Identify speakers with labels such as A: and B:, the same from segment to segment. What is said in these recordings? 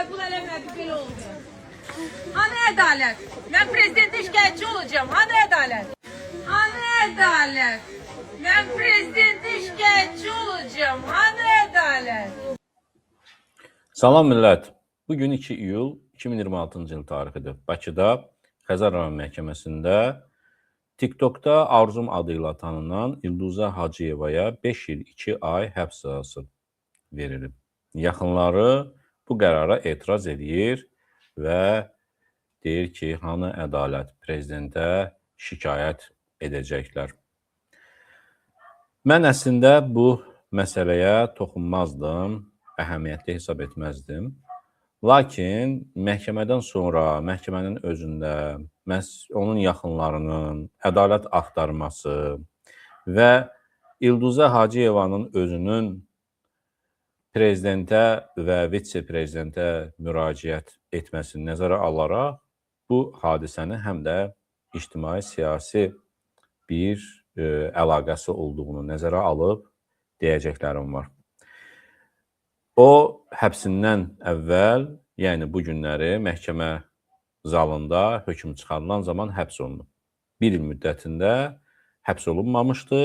A: qəbul eləmədi, belə oldu. Hani ədalət? Mən prezidentə şikayətçi olacağım. Hani ədalət? Hani ədalət? Mən prezidentə şikayətçi olacağım. Hani ədalət?
B: Salam millət. Bugün 2 iyul 2026-cı il tarixidir. Bakıda Xəzər rayon məhkəməsində TikTokda Arzum adıyla tanınan İlduza Hacıyevaya 5 il 2 ay həbs cəzası verilib. Yaxınları bu qərara etiraz edir və deyir ki, hanı ədalət, prezidentə şikayət edəcəklər. Mən əslində bu məsələyə toxunmazdım, əhəmiyyətli hesab etməzdim. Lakin məhkəmədən sonra, məhkəmənin özündə, onun yaxınlarının ədalət axtarması və İlduza Hacıyevanın özünün prezidentə və vitse-prezidentə müraciət etməsini nəzərə alaraq bu hadisəni həm də ictimai-siyasi bir əlaqəsi olduğunu nəzərə alıb deyəcəklərim var. O, həbsindən əvvəl, yəni bu günləri məhkəmə zalında hökm çıxarılan zaman həbs olunub. 1 il müddətində həbs olunmamışdı.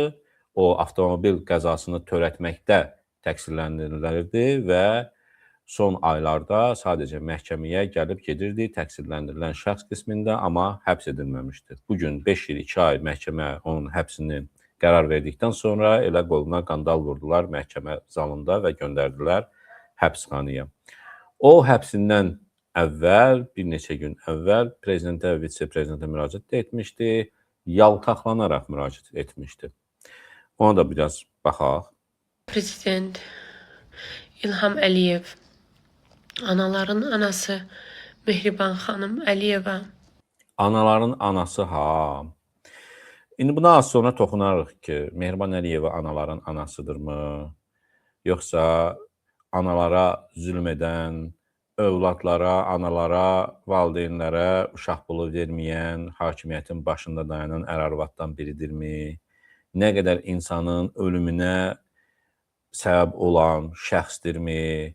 B: O, avtomobil qəzasını törətməkdə təqsirləndirilirdi və son aylarda sadəcə məhkəməyə gəlib gedirdi təqsirləndirilən şəxs qismində, amma həbs edilməmişdi. Bugün 5 il 2 ay məhkəmə onun həbsini qərar verdikdən sonra elə qoluna qandal vurdular məhkəmə zalında və göndərdilər həbsxanaya. O, həbsindən əvvəl, bir neçə gün əvvəl prezidentə və vitse-prezidentə müraciət etmişdi, yaltaqlanaraq müraciət etmişdi. Ona da biraz baxaq.
C: Prezident İlham Əliyev, anaların anası Mehriban xanım Əliyeva.
B: Anaların anası ha. İndi buna az sonra toxunarıq ki, Mehriban Əliyeva anaların anasıdırmı? Yoxsa analara zülm edən, övladlara, analara, valideynlərə uşaq pulu verməyən, hakimiyyətin başında dayanan ər-arvaddan biridirmi? Nə qədər insanın ölümünə səbəb olan şəxsdirmi?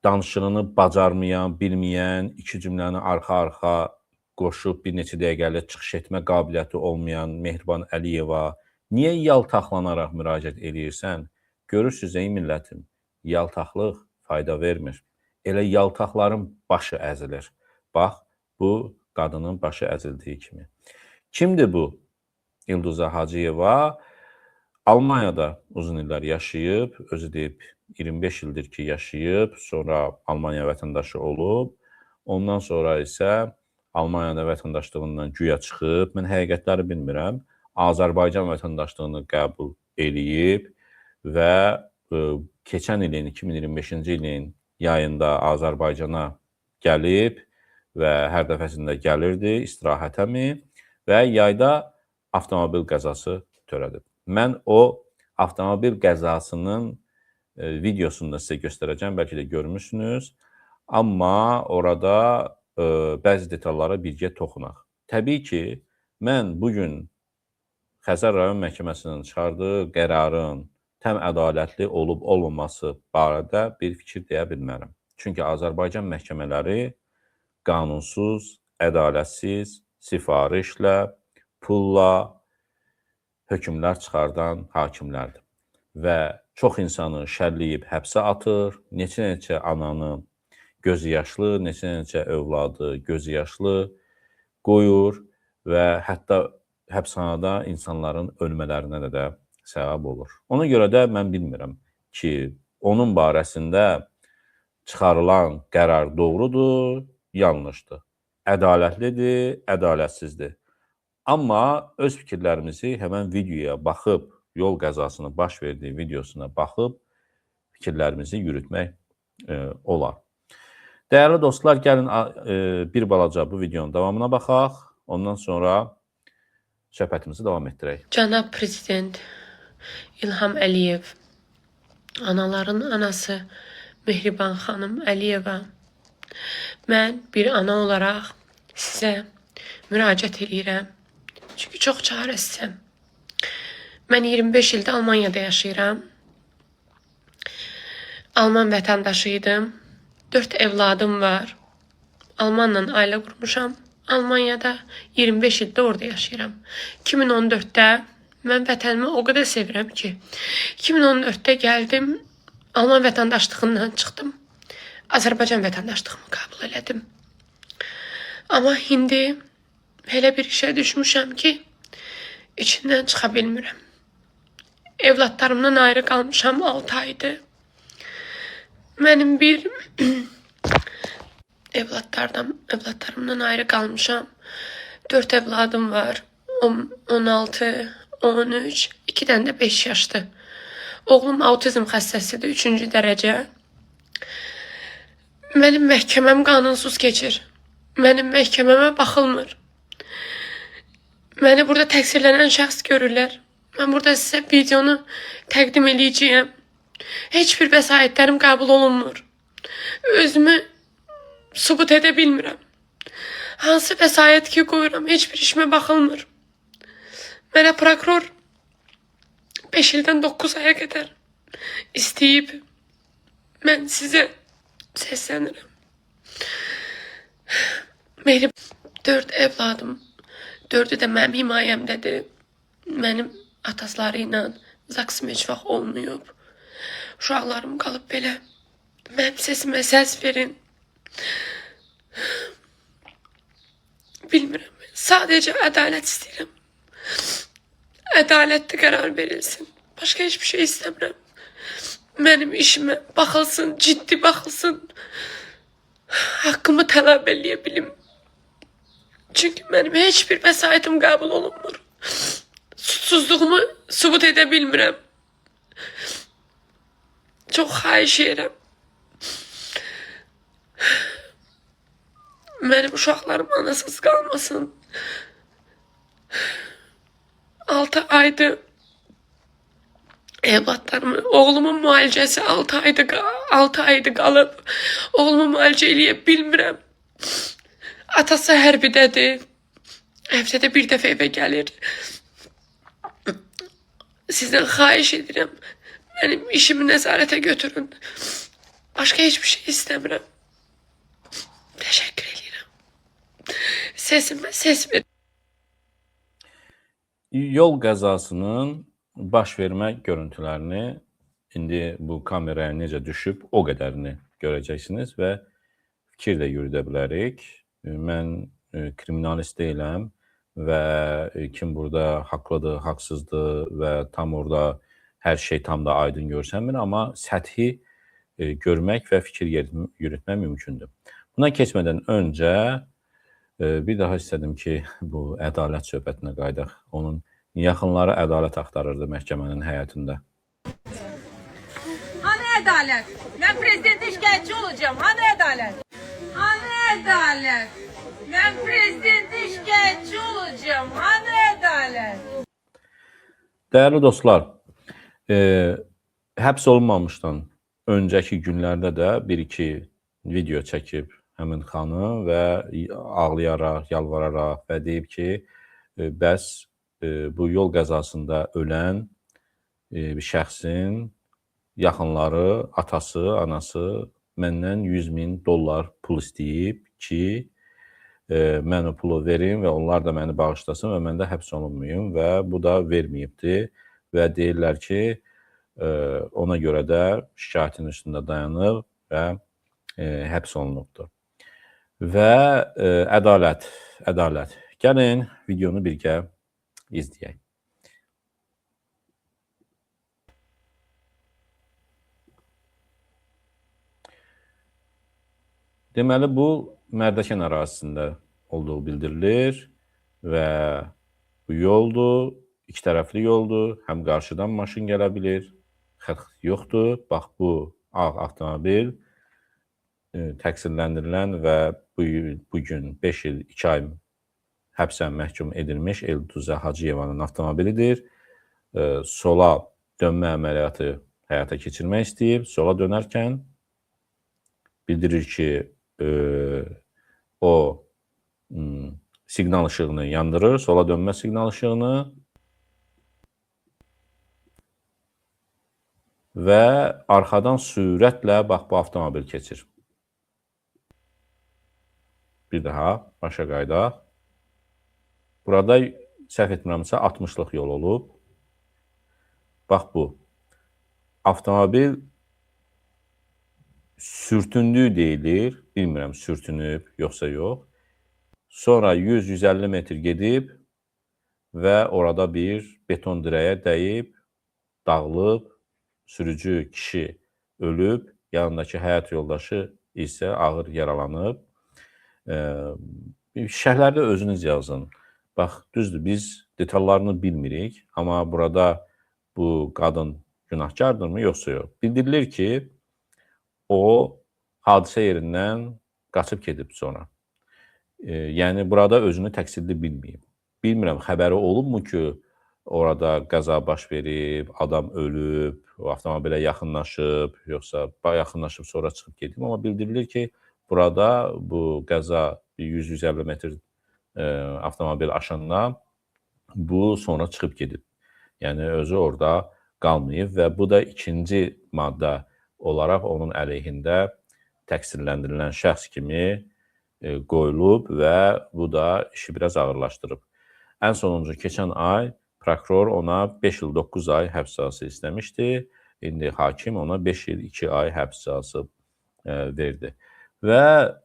B: Danışığını bacarmayan, bilməyən, iki cümləni arxa-arxa qoşub bir neçə dəqiqəli çıxış etmə qabiliyyəti olmayan Mehriban Əliyeva niyə yaltaqlanaraq müraciət edirsən? Görürsünüz, ey millətim, yaltaqlıq fayda vermir. Elə yaltaqların başı əzilir. Bax, bu qadının başı əzildiyi kimi. Kimdir bu İlduza Hacıyeva? Almaniyada uzun illər yaşayıb, özü deyib 25 ildir ki, yaşayıb, sonra Almaniya vətəndaşı olub. Ondan sonra isə Almaniyada vətəndaşlığından güya çıxıb, mən həqiqətləri bilmirəm, Azərbaycan vətəndaşlığını qəbul eləyib və keçən ilin, 2025-ci ilin yayında Azərbaycana gəlib və hər dəfəsində gəlirdi istirahətəmi və yayda avtomobil qəzası törədib. Mən o avtomobil qəzasının videosunu da sizə göstərəcəm, bəlkə də görmüşsünüz. Amma orada bəzi detallara birgə toxunaq. Təbii ki, mən bugün Xəzər rayon məhkəməsinin çıxardığı qərarın tam ədalətli olub-olmaması barədə bir fikir deyə bilmərəm. Çünki Azərbaycan məhkəmələri qanunsuz, ədalətsiz, sifarişlə, pulla hökmlər çıxardan hakimlərdir. Və çox insanı şərləyib həbsə atır, neçə-neçə ananı gözü yaşlı, neçə-neçə övladı gözü yaşlı qoyur və hətta həbsxanada insanların ölmələrinə də səbəb olur. Ona görə də mən bilmirəm ki, onun barəsində çıxarılan qərar doğrudur, yanlışdır, ədalətlidir, ədalətsizdir. Amma öz fikirlərimizi həmən videoya baxıb, yol qəzasının baş verdiyi videosuna baxıb, fikirlərimizi yürütmək olar. Dəyərli dostlar, gəlin bir balaca bu videonun davamına baxaq, ondan sonra söhbətimizi davam etdirək.
C: Cənab Prezident İlham Əliyev, anaların anası Mehriban xanım Əliyeva. Mən bir ana olaraq sizə müraciət edirəm. Çünki çox çarəsizəm. Mən 25 ildə Almaniyada yaşayıram. Alman vətəndaşı idim. 4 evladım var. Almanla ailə qurmuşam. Almanyada 25 ildir orada yaşayıram. 2014-də mən vətənimi o qədər sevirəm ki, 2014-də gəldim, Alman vətəndaşlığından çıxdım. Azərbaycan vətəndaşlığımı qəbul elədim. Amma indi elə bir işə düşmüşəm ki, içindən çıxa bilmirəm. Evlatlarımdan ayrı qalmışam 6 aydır. Mənim bir evlatlarımdan ayrı qalmışam. 4 evladım var. 16, 13, 2 dənə də 5 yaşlı. Oğlum autizm xəstəsidir, 3-cü dərəcə. Mənim məhkəməm qanunsuz keçir. Mənim məhkəməmə baxılmır. Məni burada təqsirlənən şəxs görürlər. Mən burada sizə videonu təqdim eləyəcəyəm. Heç bir vəsaitlərim qəbul olunmur. Özümü sübut edə bilmirəm. Hansı vəsait ki qoyuram, heç bir işimə baxılmır. Mənə prokuror 5 ildən 9 aya qədər istəyib. Mən sizə səslənirəm. Mənim 4 evladım, 4'ü də mənim himayəmdədir. Mənim atasları ilə zaks heç vaxt olmayıb. Uşaqlarım qalıb belə. Mənim səsimə səs verin. Bilmirəm. Sadəcə ədalət istəyirəm. Ədalətli qərar verilsin. Başqa heç bir şey istəmirəm. Mənim işimə baxılsın, ciddi baxılsın. Haqqımı tələb eləyə bilim. Çünki mənim heç bir vəsaitim qəbul olunmur. Suçsuzluğumu sübut edə bilmirəm. Çox xahiş edirəm. Mənim uşaqlarım anasız qalmasın. 6 aydır evlatlarımı, oğlumun müalicəsi 6 aydır qalıb. Oğlumu müalicə eləyə bilmirəm. Atası hərbidədir. Həftədə bir dəfə evə gəlir. Sizdən xahiş edirəm. Mənim işimi nəzarətə götürün. Başqa heç bir şey istəmirəm. Təşəkkür edirəm. Səsimə səs verin.
B: Yol qəzasının baş vermə görüntülərini indi bu kameraya necə düşüb o qədərini görəcəksiniz və fikir də yürüdə bilərik. Mən kriminalist deyiləm və kim burada haqlıdır, haqsızdır və tam orada hər şey tam da aydın görsənmir, amma səthi görmək və fikir yürütmək mümkündür. Buna keçmədən öncə bir daha istədim ki, bu ədalət söhbətinə qayıdaq. Onun yaxınları ədalət axtarırdı məhkəmənin həyətində.
A: Hani ədalət? Mən prezidentə şikayətçi olacağım. Hani ədalət? Hani ədalət? Mən prezidentə şikayətçi olacağım. Hani ədalət?
B: Dəyərli dostlar, həbs olunmamışdan öncəki günlərdə də bir-iki video çəkib həmin xanım və ağlayaraq, yalvararaq və deyib ki, bəs bu yol qəzasında ölən bir şəxsin yaxınları, atası, anası məndən $100.000 pul istəyib ki, mən o pulu verim və onlar da məni bağışlasın və mən də həbs olunmayım və bu da verməyibdir və deyirlər ki, ona görə də şikayətin üstündə dayanıb və həbs olunubdur. Və ədalət. Gəlin videonu birgə izləyək. Deməli, bu Mərdəkan ərazisində olduğu bildirilir və bu yoldur, iki tərəfli yoldur, həm qarşıdan maşın gələ bilir, xətt yoxdur. Bax, bu ağ avtomobil təqsirləndirilən və bugün 5 il, 2 ay həbsə məhkum edilmiş Elduzə Hacıyevanın avtomobilidir. Sola dönmə əməliyyatı həyata keçirmək istəyib. Sola dönərkən bildirir ki, o siqnal işığını yandırır, sola dönmə siqnal işığını və arxadan sürətlə bax, bu avtomobil keçir. Bir daha başa qaydaq. Burada səhv etmirəmsə 60-lıq yol olub. Bax bu. Avtomobil sürtündüyü deyilir. Bilmirəm sürtünüb yoxsa yox. Sonra 100-150 metr gedib və orada bir beton dirəyə dəyib, dağılıb, sürücü kişi ölüb, yanındakı həyat yoldaşı isə ağır yaralanıb. Şərhlərdə özünüz yazın. Bax, düzdür, biz detallarını bilmirik, amma burada bu qadın günahkardırmı, yoxsa yox? Bildirilir ki, o hadisə yerindən qaçıb gedib sonra. Yəni, burada özünü təqsirli bilməyib. Bilmirəm, xəbəri olubmu ki, orada qəza baş verib, adam ölüb, o avtomobilə yaxınlaşıb, yoxsa yaxınlaşıb sonra çıxıb gedib. Amma bildirilir ki, burada bu qəza 100-150 metr avtomobil aşanda bu sonra çıxıb gedib. Yəni, özü orada qalmayıb və bu da ikinci maddə olaraq onun əleyhində təqsirləndirilən şəxs kimi qoyulub və bu da işi biraz ağırlaşdırıb. Ən sonuncu keçən ay prokuror ona 5 il 9 ay həbs cəzası istəmişdi. İndi hakim ona 5 il 2 ay həbs cəzası verdi. Və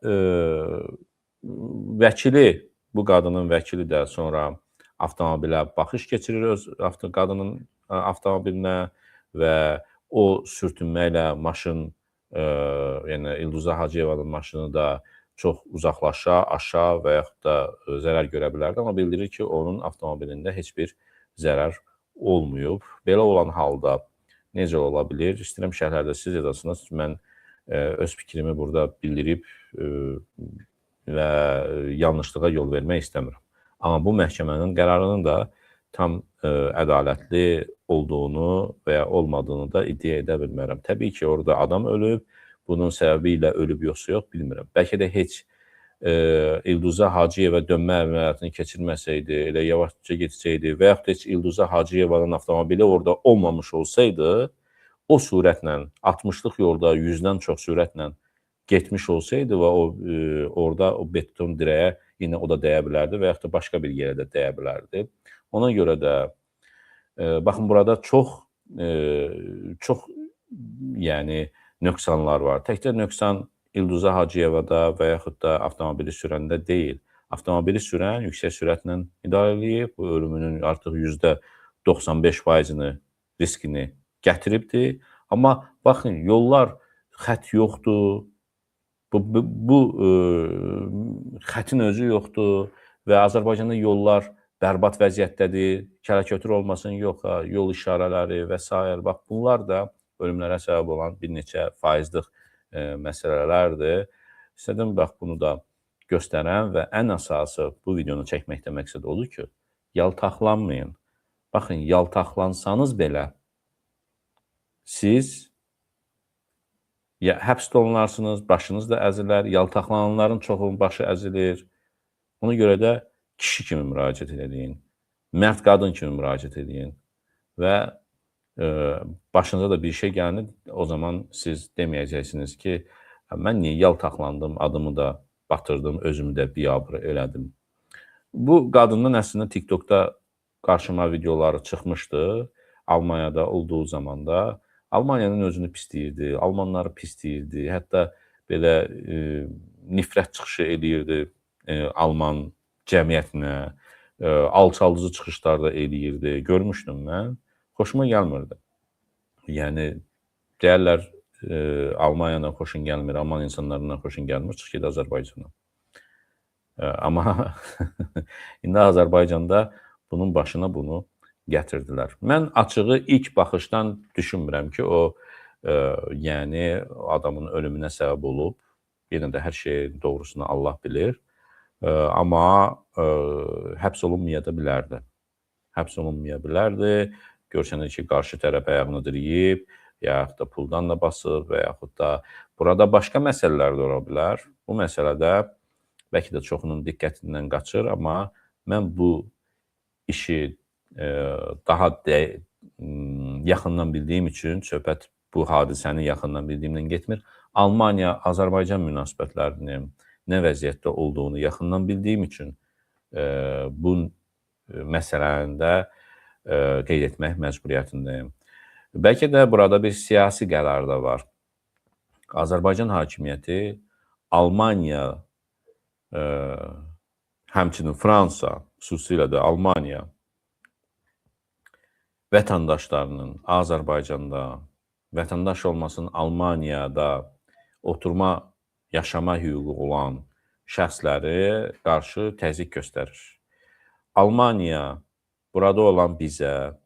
B: vəkili, bu qadının vəkili də sonra avtomobilə baxış keçirir öz qadının avtomobilinə və o sürtünməklə maşın, yəni İlduza Hacıyevanın maşını da çox uzaqlaşa, aşağı və yaxud da zərər görə bilərdi. Amma bildirir ki, onun avtomobilində heç bir zərər olmayıb. Belə olan halda necə ola bilir? İstəyirəm şərhlərdə siz yazasınız. Mən öz fikrimi burada bildirib və yanlışlığa yol vermək istəmirəm. Amma bu məhkəmənin qərarının da tam ədalətli olduğunu və ya olmadığını da iddia edə bilmərəm. Təbii ki, orada adam ölüb, bunun səbəbi ilə ölüb yoxsa yox, bilmirəm. Bəlkə də heç İlduza Hacıyeva dönmə əməliyyatını keçirməsəydi, elə yavaşca getsəydi və yaxud heç İlduza Hacıyevanın avtomobili orada olmamış olsaydı, o sürətlə, 60-lıq yolda 100-dən çox sürətlə getmiş olsaydı və orada o beton dirəyə yenə o da dəyə bilərdi və yaxud da başqa bir yerə də dəyə bilərdi. Ona görə də, baxın, burada çox yəni, nöqsanlar var. Təkcə nöqsan İlduza Hacıyevada və yaxud da avtomobili sürəndə deyil. Avtomobili sürən yüksək sürətlə idarə edib, bu ölümünün artıq %95%-ni riskini gətiribdir. Amma baxın, yollar, xət yoxdur, bu xətin özü yoxdur və Azərbaycanda yollar bərbad vəziyyətdədir, kələkötür olmasın, yox, yol işarələri və s. Bax, bunlar da ölümlərə səbəb olan bir neçə faizlik məsələlərdir. İstədim, bax, bunu da göstərəm və ən əsası bu videonu çəkməkdə məqsəd odur ki, yaltaqlanmayın. Baxın, yaltaqlansanız belə, siz həbs olunarsınız, başınız da əzilər, yaltaqlananların çoxunun başı əzilir. Ona görə də kişi kimi müraciət edin, mərd qadın kimi müraciət edin və başınıza da bir şey gəlir, o zaman siz deməyəcəksiniz ki, mən niyə yaltaqlandım, adımı da batırdım, özümü də biabır elədim. Bu qadından əslində TikTokda qarşıma videoları çıxmışdı, Almaniyada olduğu zamanda. Almaniyanın özünü pisləyirdi, Almanları pisləyirdi, hətta belə nifrət çıxışı eləyirdi Alman cəmiyyətinə, alçaldıcı çıxışlar da eləyirdi, görmüşdüm mən. Xoşuma gəlmirdi. Yəni, deyərlər, Almaniyadan xoşun gəlmir, Alman insanlarından xoşun gəlmir, çıx ged Azərbaycana. Amma indi Azərbaycanda bunun başına bunu gətirdilər. Mən açığı ilk baxışdan düşünmürəm ki, o yəni adamın ölümünə səbəb olub. Yenə də hər şeyin doğrusunu Allah bilir. Amma həbs olunmaya da bilərdi. Həbs olunmaya bilərdi. Görsənir ki, qarşı tərəf ayağını diriyib, yaxud da puldan da basıb və yaxud da burada başqa məsələlər də ola bilər. Bu məsələdə bəlkə də çoxunun diqqətindən qaçır, amma mən bu işi daha yaxından bildiyim üçün, söhbət bu hadisəni yaxından bildiyimdən getmir. Almaniya-Azərbaycan münasibətlərini nə vəziyyətdə olduğunu yaxından bildiyim üçün bu məsələni də qeyd etmək məcburiyyətindəyim. Bəlkə də burada bir siyasi qərar da var. Azərbaycan hakimiyyəti Almaniya, həmçinin Fransa, xüsusilə də Almaniya vətəndaşlarının Azərbaycanda, vətəndaş olmasının Almaniyada oturma, yaşama hüququ olan şəxsləri qarşı təzyiq göstərir. Almaniya burada olan bizə,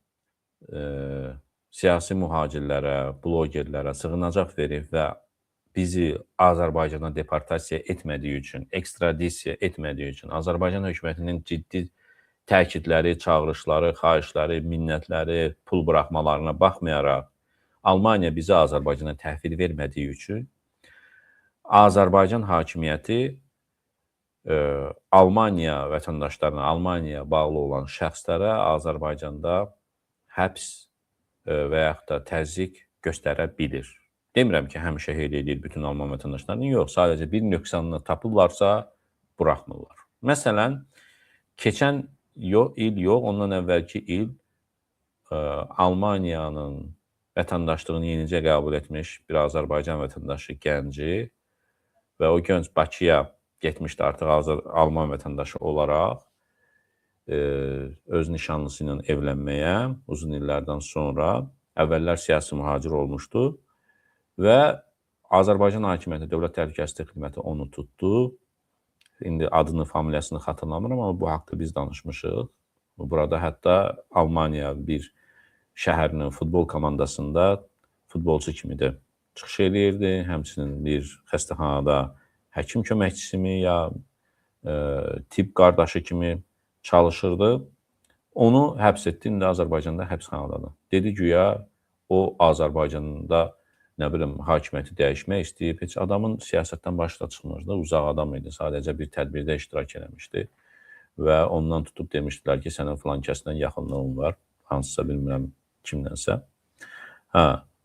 B: siyasi mühacirlərə, blogerlərə sığınacaq verib və bizi Azərbaycana deportasiya etmədiyi üçün, ekstradisiya etmədiyi üçün Azərbaycan hökumətinin ciddi təkidləri, çağırışları, xahişləri, minnətləri, pul buraxmalarına baxmayaraq Almaniya bizi Azərbaycana təhvil vermədiyi üçün Azərbaycan hakimiyyəti Almaniya vətəndaşlarına, Almaniyaya bağlı olan şəxslərə Azərbaycanda həbs və yaxud da təzyiq göstərə bilir. Demirəm ki, həmişə elə edir bütün Alman vətəndaşlarının, yox, sadəcə bir nöqsanını tapırlarsa buraxmırlar. Məsələn, keçən il yox, ondan əvvəlki il Almaniyanın vətəndaşlığını yenicə qəbul etmiş bir Azərbaycan vətəndaşı gənci və o gənc Bakıya getmişdi artıq Alman vətəndaşı olaraq öz nişanlısı ilə evlənməyə uzun illərdən sonra. Əvvəllər siyasi mühacir olmuşdu və Azərbaycan hakimiyyəti, Dövlət Təhlükəsizlik Xidməti onu tutdu. İndi adını, familiyasını xatırlamıram, amma bu haqda biz danışmışıq. Burada hətta Almaniya bir şəhərinin futbol komandasında futbolçu kimi də çıxış edirdi. Həmçinin bir xəstəxanada həkim köməkçisi mi, ya tibb qardaşı kimi çalışırdı. Onu həbs etdi, indi Azərbaycanda həbsxanadadır. Dedi güya, o Azərbaycanda nə bilim, hakimiyyəti dəyişmək istəyib, heç adamın siyasətdən başı da çıxmırdı, uzaq adam idi, sadəcə bir tədbirdə iştirak eləmişdi və ondan tutub demişdilər ki, sənin filan kəsdən yaxınlığın var, hansısa bilmirəm kimdənsə.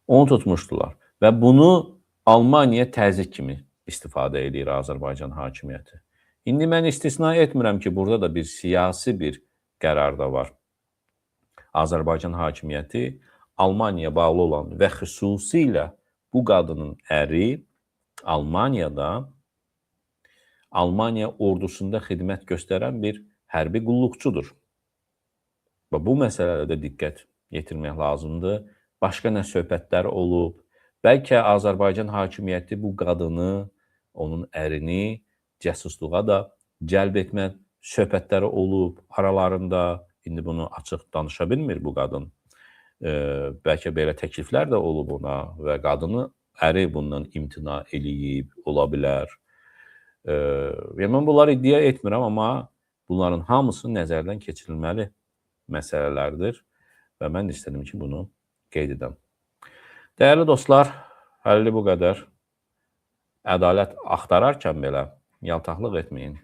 B: Onu tutmuşdular və bunu Almaniya təzyiq kimi istifadə edir Azərbaycan hakimiyyəti. İndi mən istisna etmirəm ki, burada da bir siyasi bir qərar da var. Azərbaycan hakimiyyəti Almaniyaya bağlı olan və xüsusilə bu qadının əri Almaniyada, Almaniya ordusunda xidmət göstərən bir hərbi qulluqçudur. Və bu məsələdə də diqqət yetirmək lazımdır. Başqa nə söhbətlər olub, bəlkə Azərbaycan hakimiyyəti bu qadını, onun ərini cəsusluğa da cəlb etmə söhbətləri olub aralarında. İndi bunu açıq danışa bilmir bu qadın. Bəlkə belə təkliflər də olub ona və qadını, əri bundan imtina eləyib, ola bilər. Mən bunları iddia etmirəm, amma bunların hamısı nəzərdən keçirilməli məsələlərdir və mən istədim ki, bunu qeyd edəm. Dəyərli dostlar, hələlik bu qədər. Ədalət axtararkən belə yaltaqlıq etməyin.